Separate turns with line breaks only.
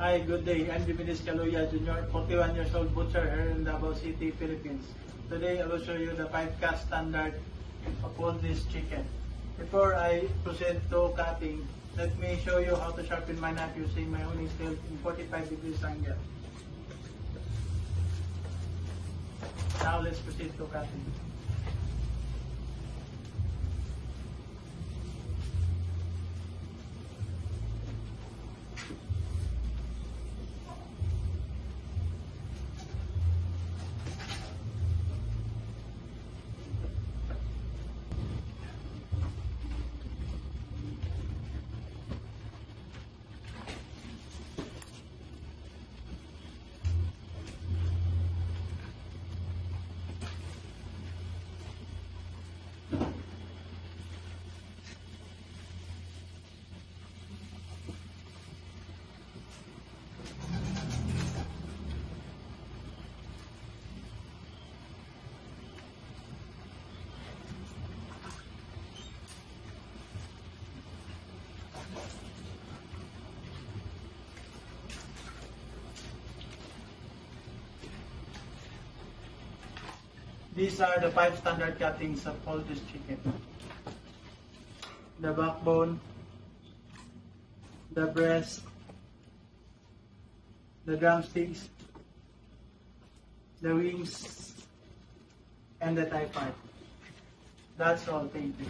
Hi, good day. I'm Diminis Caluya Jr., 41 years old butcher here in Davao City, Philippines. Today I will show you the 5-cast standard of all this chicken. Before I proceed to cutting, let me show you how to sharpen my knife using my honing steel in 45 degrees angle. Now let's proceed to cutting. These are the 5 standard cuttings of all this chicken. The backbone, the breast, the drumsticks, the wings, and the thigh part. That's all. Thank you.